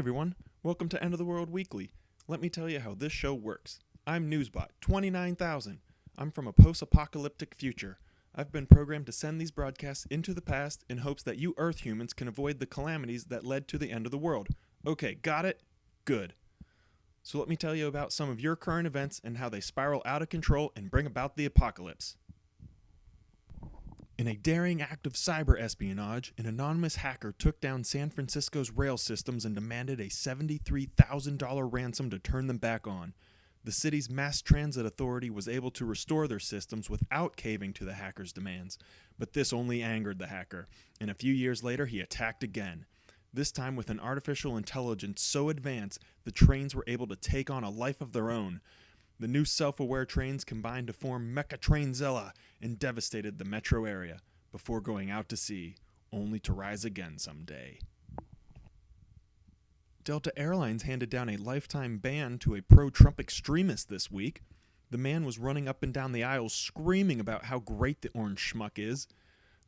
everyone, welcome to End of the World Weekly. Let me tell you how this show works. I'm Newsbot, 29,000. I'm from a post-apocalyptic future. I've been programmed to send these broadcasts into the past in hopes that you Earth humans can avoid the calamities that led to the end of the world. Okay, got it? Good. So let me tell you about some of your current events and how they spiral out of control and bring about the apocalypse. In a daring act of cyber espionage, an anonymous hacker took down San Francisco's rail systems and demanded a $73,000 ransom to turn them back on. The city's mass transit authority was able to restore their systems without caving to the hacker's demands, but this only angered the hacker, and a few years later he attacked again. This time with an artificial intelligence so advanced, the trains were able to take on a life of their own. The new self-aware trains combined to form Mecha Trains and devastated the metro area before going out to sea, only to rise again someday. Delta Airlines handed down a lifetime ban to a pro-Trump extremist this week. The man was running up and down the aisles screaming about how great the orange schmuck is.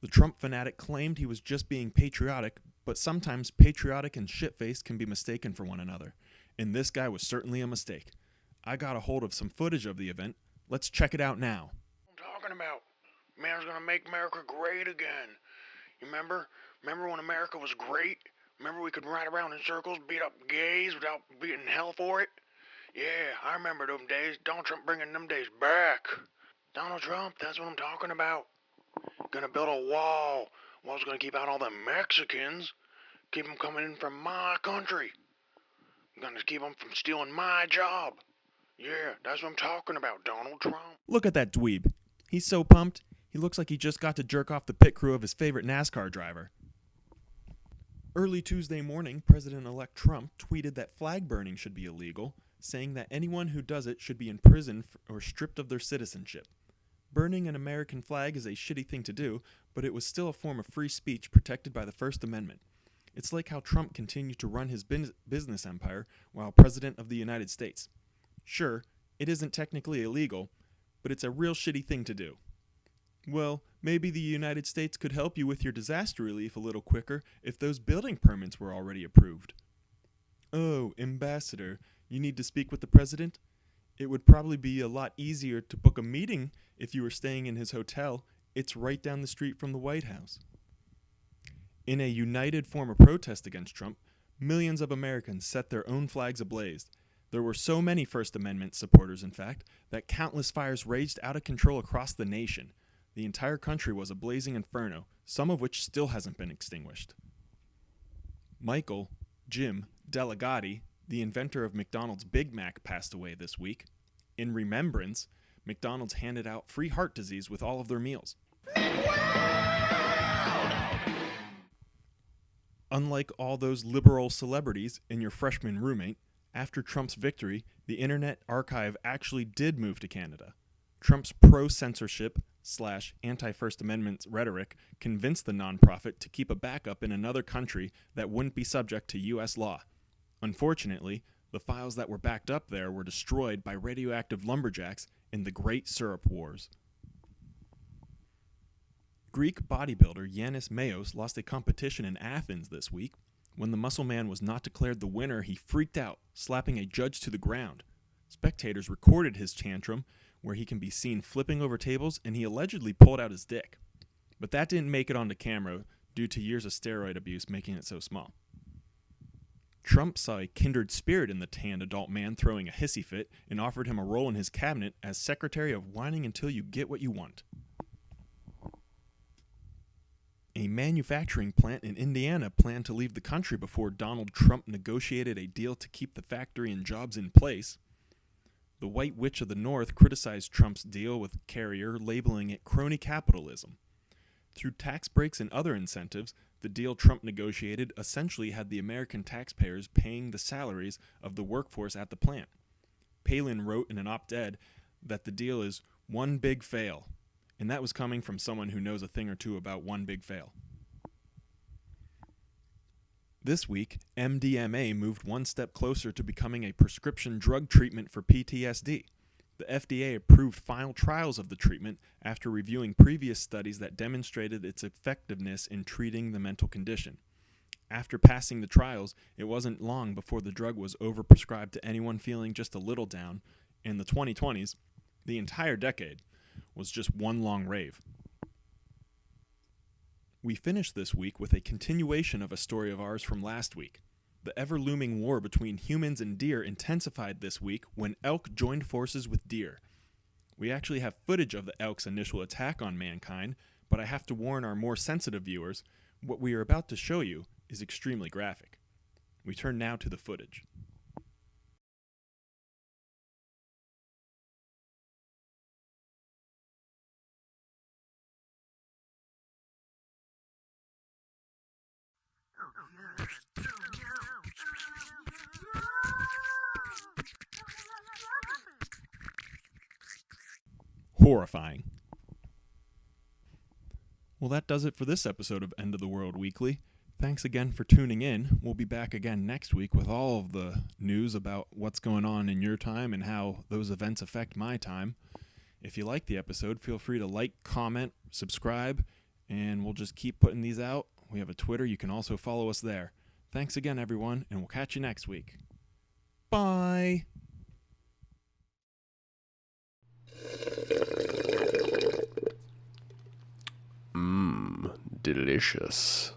The Trump fanatic claimed he was just being patriotic, but sometimes patriotic and shit-faced can be mistaken for one another, and this guy was certainly a mistake. I got a hold of some footage of the event. Let's check it out now. I'm talking about. Man's gonna make America great again. You remember? Remember when America was great? Remember we could ride around in circles, beat up gays without being in hell for it? Yeah, I remember them days. Donald Trump bringing them days back. Donald Trump, that's what I'm talking about. Gonna build a wall. Wall's gonna keep out all the Mexicans. Keep them coming in from my country. Gonna keep them from stealing my job. Yeah, that's what I'm talking about, Donald Trump. Look at that dweeb. He's so pumped, he looks like he just got to jerk off the pit crew of his favorite NASCAR driver. Early Tuesday morning, President-elect Trump tweeted that flag burning should be illegal, saying that anyone who does it should be in prison or stripped of their citizenship. Burning an American flag is a shitty thing to do, but it was still a form of free speech protected by the First Amendment. It's like how Trump continued to run his business empire while President of the United States. Sure, it isn't technically illegal, but it's a real shitty thing to do. Well, maybe the United States could help you with your disaster relief a little quicker if those building permits were already approved. Oh, Ambassador, you need to speak with the President? It would probably be a lot easier to book a meeting if you were staying in his hotel. It's right down the street from the White House. In a united form of protest against Trump, millions of Americans set their own flags ablaze. There were so many First Amendment supporters, in fact, that countless fires raged out of control across the nation. The entire country was a blazing inferno, some of which still hasn't been extinguished. Michael, Jim, Delegati, the inventor of McDonald's Big Mac, passed away this week. In remembrance, McDonald's handed out free heart disease with all of their meals. Unlike all those liberal celebrities and your freshman roommate, after Trump's victory, the Internet Archive actually did move to Canada. Trump's pro-censorship / anti-First Amendment rhetoric convinced the nonprofit to keep a backup in another country that wouldn't be subject to U.S. law. Unfortunately, the files that were backed up there were destroyed by radioactive lumberjacks in the Great Syrup Wars. Greek bodybuilder Yanis Mayos lost a competition in Athens this week. When the muscle man was not declared the winner, he freaked out, slapping a judge to the ground. Spectators recorded his tantrum, where he can be seen flipping over tables, and he allegedly pulled out his dick. But that didn't make it onto camera due to years of steroid abuse making it so small. Trump saw a kindred spirit in the tanned adult man throwing a hissy fit and offered him a role in his cabinet as Secretary of Whining Until You Get What You Want. A manufacturing plant in Indiana planned to leave the country before Donald Trump negotiated a deal to keep the factory and jobs in place. The White Witch of the North criticized Trump's deal with Carrier, labeling it crony capitalism. Through tax breaks and other incentives, the deal Trump negotiated essentially had the American taxpayers paying the salaries of the workforce at the plant. Palin wrote in an op-ed that the deal is one big fail. And that was coming from someone who knows a thing or two about one big fail. This week, MDMA moved one step closer to becoming a prescription drug treatment for PTSD. The FDA approved final trials of the treatment after reviewing previous studies that demonstrated its effectiveness in treating the mental condition. After passing the trials, it wasn't long before the drug was overprescribed to anyone feeling just a little down. In the 2020s, the entire decade was just one long rave. We finished this week with a continuation of a story of ours from last week. The ever-looming war between humans and deer intensified this week when elk joined forces with deer. We actually have footage of the elk's initial attack on mankind, but I have to warn our more sensitive viewers, what we are about to show you is extremely graphic. We turn now to the footage. Horrifying. Well, that does it for this episode of End of the World Weekly. Thanks again for tuning in. We'll be back again next week with all of the news about what's going on in your time and how those events affect my time. If you like the episode, feel free to like, comment, subscribe, and we'll just keep putting these out. We have a Twitter. You can also follow us there. Thanks again, everyone, and we'll catch you next week. Bye! Delicious.